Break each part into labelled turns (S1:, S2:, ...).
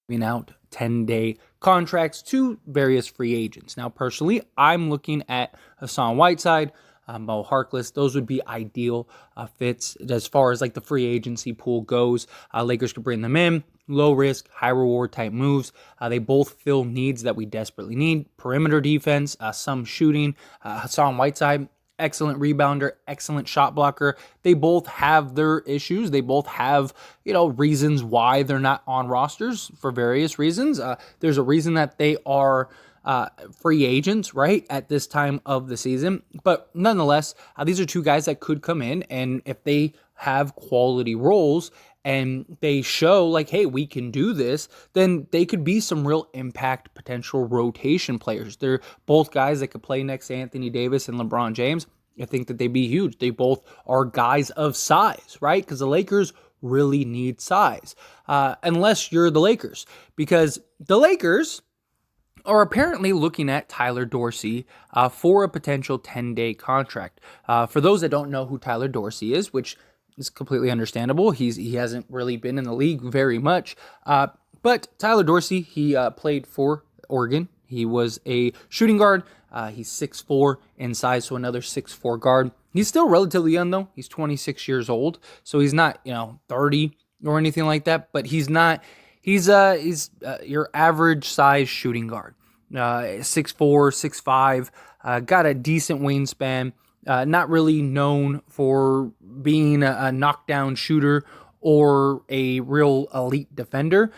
S1: giving out 10-day contracts to various free agents. Now, personally, I'm looking at Hassan Whiteside, Mo Harkless. Those would be ideal fits as far as like the free agency pool goes. Lakers could bring them in. Low risk, high reward type moves. They both fill needs that we desperately need. Perimeter defense, some shooting. Hassan Whiteside, excellent rebounder, excellent shot blocker. They both have their issues. They both have, reasons why they're not on rosters for various reasons. There's a reason that they are free agents, right, at this time of the season. But nonetheless, these are two guys that could come in, and if they have quality roles and they show like, hey, we can do this, then they could be some real impact potential rotation players. They're both guys that could play next to Anthony Davis and LeBron James. I think that they'd be huge. They both are guys of size, right? Because the Lakers really need size, unless you're the Lakers, because the Lakers are apparently looking at Tyler Dorsey for a potential 10-day contract. For those that don't know who Tyler Dorsey is, which is completely understandable, he hasn't really been in the league very much. But Tyler Dorsey, he played for Oregon. He was a shooting guard. He's 6'4" in size, so another 6'4" guard. He's still relatively young, though. He's 26 years old, so he's not 30 or anything like that. But he's not. He's your average size shooting guard. 6'4", 6'5", got a decent wingspan. Not really known for being a knockdown shooter or a real elite defender,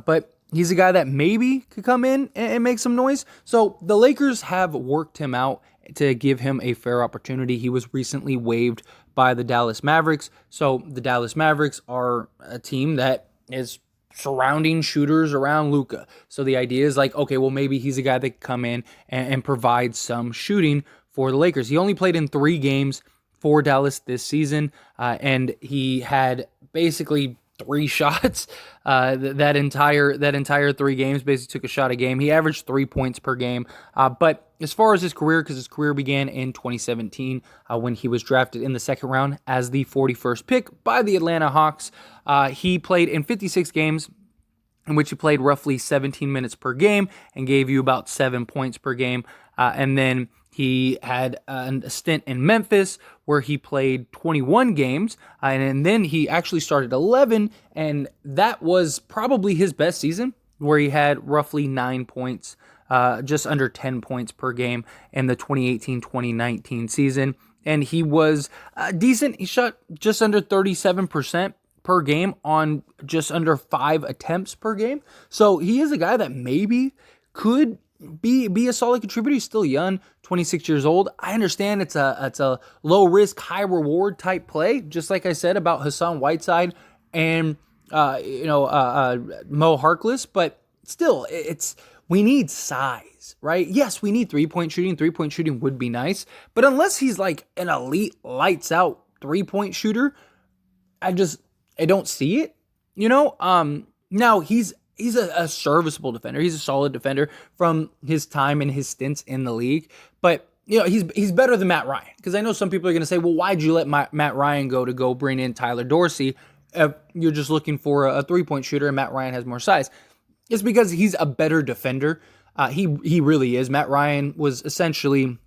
S1: but he's a guy that maybe could come in and make some noise. So the Lakers have worked him out to give him a fair opportunity. He was recently waived by the Dallas Mavericks. So the Dallas Mavericks are a team that is surrounding shooters around Luka. So the idea is like, okay, well, maybe he's a guy that can come in and provide some shooting for the Lakers. He only played in 3 games for Dallas this season, and he had basically 3 shots. That entire 3 games, basically took a shot a game. He averaged 3 points per game. But as far as his career, because his career began in 2017 when he was drafted in the second round as the 41st pick by the Atlanta Hawks, he played in 56 games, in which he played roughly 17 minutes per game and gave you about 7 points per game. And then he had a stint in Memphis where he played 21 games, and then he actually started 11, and that was probably his best season, where he had roughly 9 points, just under 10 points per game in the 2018-2019 season. And he was decent. He shot just under 37% per game on just under 5 attempts per game. So he is a guy that maybe could be a solid contributor. He's still young, 26 years old. I understand it's a low risk, high reward type play, just like I said about Hassan Whiteside and Mo Harkless, but still, we need size, right? Yes, we need 3-point shooting. 3-point shooting would be nice, but unless he's like an elite lights out 3-point shooter, I don't see it. Now he's a serviceable defender. He's a solid defender from his time and his stints in the league. But, he's better than Matt Ryan. Because I know some people are going to say, well, why'd you let Matt Ryan go bring in Tyler Dorsey if you're just looking for a 3-point shooter and Matt Ryan has more size? It's because he's a better defender. He really is. Matt Ryan was essentially,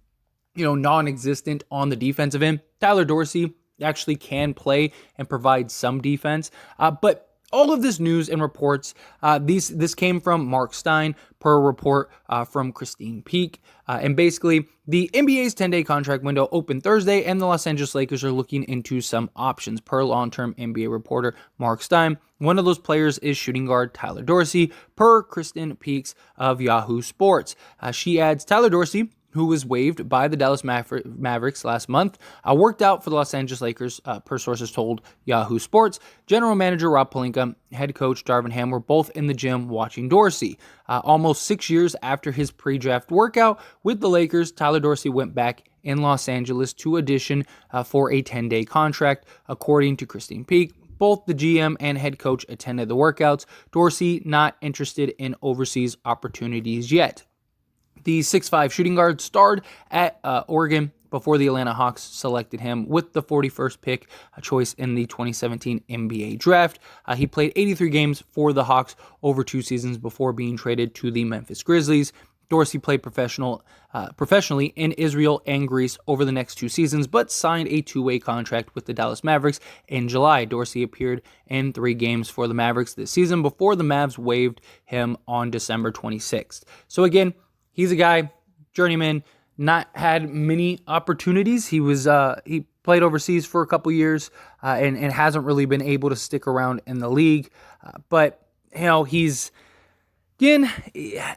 S1: non-existent on the defensive end. Tyler Dorsey actually can play and provide some defense. But all of this news and reports, this came from Mark Stein per a report from Christine Peak. And basically, the NBA's 10-day contract window opened Thursday, and the Los Angeles Lakers are looking into some options per long-term NBA reporter Mark Stein. One of those players is shooting guard Tyler Dorsey, per Kristen Peaks of Yahoo Sports. She adds, Tyler Dorsey, who was waived by the Dallas Mavericks last month, worked out for the Los Angeles Lakers, per sources told Yahoo Sports. General manager Rob Pelinka, head coach Darvin Ham were both in the gym watching Dorsey. Almost 6 years after his pre-draft workout with the Lakers, Tyler Dorsey went back in Los Angeles to audition for a 10-day contract, according to Christine Peak. Both the GM and head coach attended the workouts. Dorsey not interested in overseas opportunities yet. The 6'5" shooting guard starred at Oregon before the Atlanta Hawks selected him with the 41st pick, a choice in the 2017 NBA draft. He played 83 games for the Hawks over 2 seasons before being traded to the Memphis Grizzlies. Dorsey played professionally in Israel and Greece over the next 2 seasons, but signed a 2-way contract with the Dallas Mavericks in July. Dorsey appeared in 3 games for the Mavericks this season before the Mavs waived him on December 26th. So again, he's a guy, journeyman, not had many opportunities. He played overseas for a couple years and hasn't really been able to stick around in the league. But he's, again,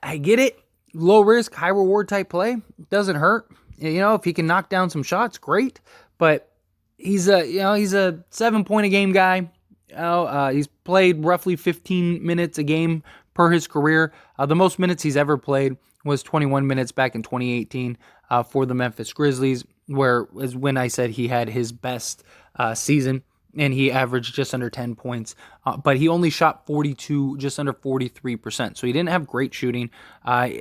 S1: I get it. Low risk, high reward type play doesn't hurt. If he can knock down some shots, great. But he's a 7-point a game guy. He's played roughly 15 minutes a game per his career. The most minutes he's ever played was 21 minutes back in 2018 for the Memphis Grizzlies, where is when I said he had his best season. And he averaged just under 10 points, but he only shot 42, just under 43%. So he didn't have great shooting.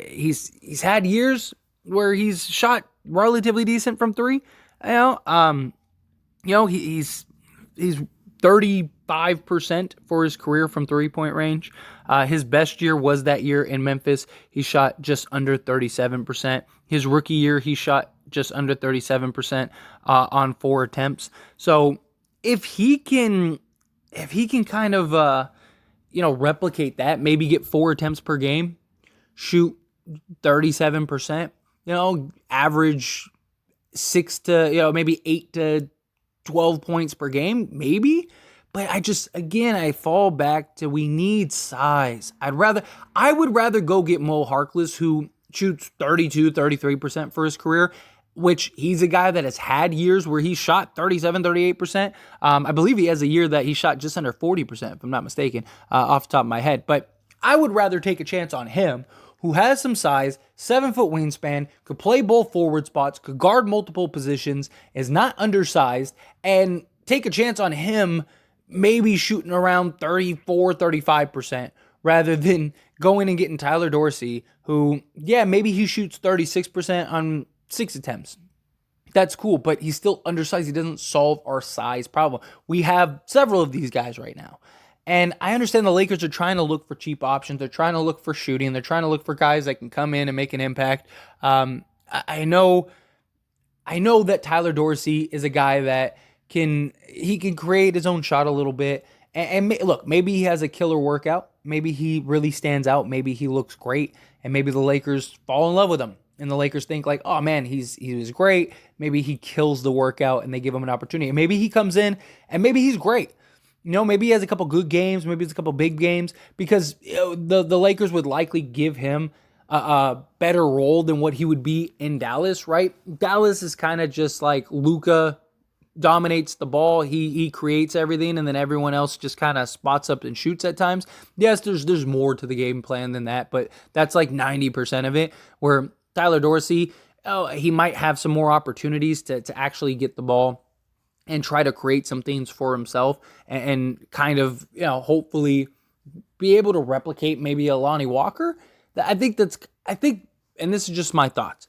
S1: He's had years where he's shot relatively decent from 3. He's 35% for his career from 3-point range. His best year was that year in Memphis. He shot just under 37%. His rookie year, he shot just under 37% on 4 attempts. So if he can kind of replicate that, maybe get 4 attempts per game, shoot 37%, average 6 to maybe 8 to 12 points per game, maybe. But I fall back to, we need size. I would rather go get Mo Harkless, who shoots 32, 33% for his career, which he's a guy that has had years where he shot 37, 38%. I believe he has a year that he shot just under 40%, if I'm not mistaken, off the top of my head. But I would rather take a chance on him, who has some size, 7-foot wingspan, could play both forward spots, could guard multiple positions, is not undersized, and take a chance on him maybe shooting around 34, 35%, rather than going and getting Tyler Dorsey, who, maybe he shoots 36% on 6 attempts. That's cool, but he's still undersized. He doesn't solve our size problem. We have several of these guys right now. And I understand the Lakers are trying to look for cheap options. They're trying to look for shooting. They're trying to look for guys that can come in and make an impact. I know that Tyler Dorsey is a guy that can create his own shot a little bit. And look, maybe he has a killer workout. Maybe he really stands out. Maybe he looks great. And maybe the Lakers fall in love with him. And the Lakers think like, oh man, he was great. Maybe he kills the workout and they give him an opportunity. And maybe he comes in and maybe he's great. Maybe he has a couple good games. Maybe it's a couple big games, because the Lakers would likely give him a better role than what he would be in Dallas, right? Dallas is kind of just like Luka dominates the ball. He creates everything, and then everyone else just kind of spots up and shoots at times. Yes, there's more to the game plan than that, but that's like 90% of it, where Tyler Dorsey, he might have some more opportunities to actually get the ball and try to create some things for himself and kind of, hopefully be able to replicate maybe a Lonnie Walker. I think, and this is just my thoughts,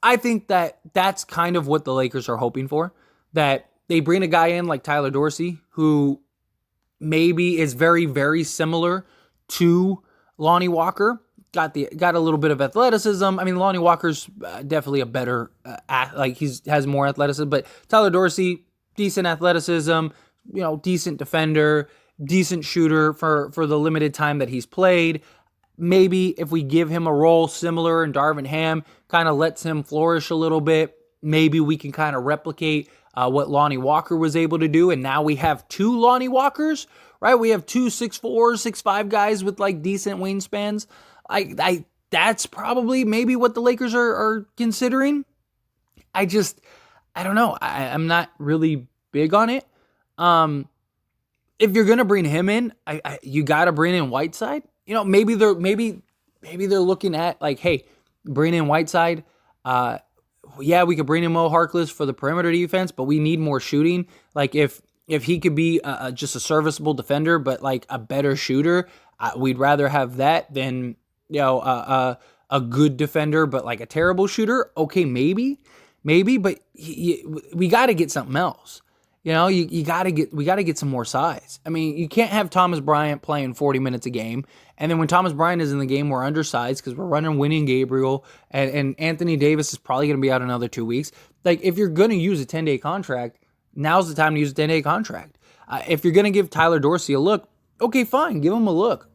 S1: I think that that's kind of what the Lakers are hoping for, that they bring a guy in like Tyler Dorsey, who maybe is very, very similar to Lonnie Walker. Got a little bit of athleticism. I mean, Lonnie Walker's definitely a better, has more athleticism, but Tyler Dorsey, decent athleticism, decent defender, decent shooter for the limited time that he's played. Maybe if we give him a role similar and Darvin Ham kind of lets him flourish a little bit, maybe we can kind of replicate what Lonnie Walker was able to do. And now we have 2 Lonnie Walkers, right? We have 2 6'4", 6'5" guys with like decent wingspans. That's probably maybe what the Lakers are considering. I don't know. I'm not really big on it. If you're gonna bring him in, you got to bring in Whiteside. Maybe they're looking at like, hey, bring in Whiteside. We could bring in Mo Harkless for the perimeter defense, but we need more shooting. Like if he could be just a serviceable defender, but like a better shooter, we'd rather have that than a good defender, but like a terrible shooter. Okay, maybe. maybe, but we got to get something else. You know, we got to get some more size. I mean, you can't have Thomas Bryant playing 40 minutes a game, and then when Thomas Bryant is in the game, we're undersized because we're running Winnie Gabriel, and Anthony Davis is probably going to be out another 2 weeks. Like, if you're going to use a 10-day contract, now's the time to use a 10-day contract. If you're going to give Tyler Dorsey a look, okay, fine, give him a look.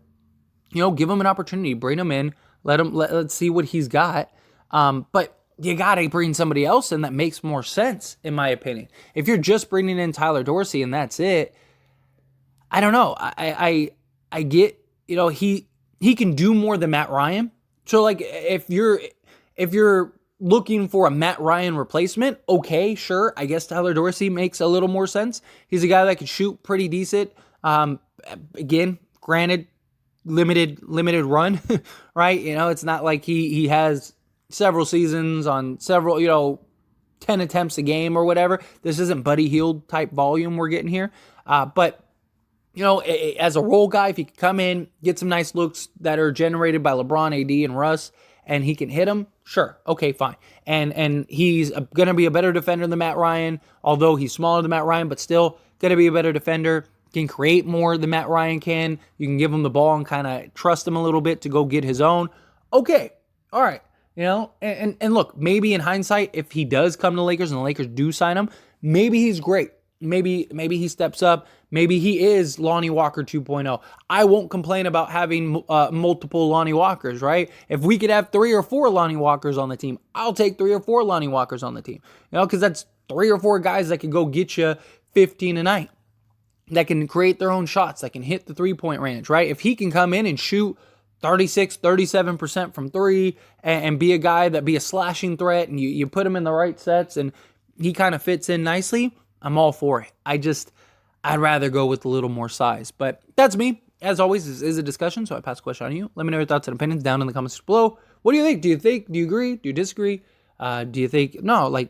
S1: You know, give him an opportunity, bring him in, let's see what he's got. But you got to bring somebody else in that makes more sense, in my opinion. If you're just bringing in Tyler Dorsey and that's it, I don't know. I get, you know, he can do more than Matt Ryan. So, like, if you're looking for a Matt Ryan replacement, okay, sure. I guess Tyler Dorsey makes a little more sense. He's a guy that can shoot pretty decent. Again, granted, limited run, right? You know, it's not like he has several seasons on several, 10 attempts a game or whatever. This isn't Buddy Hield type volume we're getting here. But, as a role guy, if he can come in, get some nice looks that are generated by LeBron, AD, and Russ, and he can hit them, sure, okay, fine. And he's going to be a better defender than Matt Ryan, although he's smaller than Matt Ryan, but still going to be a better defender. Can create more than Matt Ryan can. You can give him the ball and kind of trust him a little bit to go get his own. Okay, all right. And look, maybe in hindsight, if he does come to the Lakers and the Lakers do sign him, maybe he's great. Maybe he steps up. Maybe he is Lonnie Walker 2.0. I won't complain about having multiple Lonnie Walkers, right? If we could have 3 or 4 Lonnie Walkers on the team, I'll take 3 or 4 Lonnie Walkers on the team. Because that's 3 or 4 guys that could go get you 15 a night, that can create their own shots, that can hit the 3-point range, right? If he can come in and shoot 36, 37% from 3 and be a guy that be a slashing threat, and you put him in the right sets and he kind of fits in nicely, I'm all for it. I'd rather go with a little more size. But that's me. As always, this is a discussion, so I pass the question on to you. Let me know your thoughts and opinions down in the comments below. What do you think? Do you agree? Do you disagree? Do you think,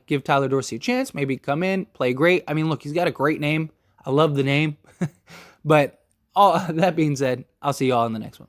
S1: give Tyler Dorsey a chance, maybe come in, play great? I mean, look, he's got a great name. I love the name. But all that being said, I'll see you all in the next one.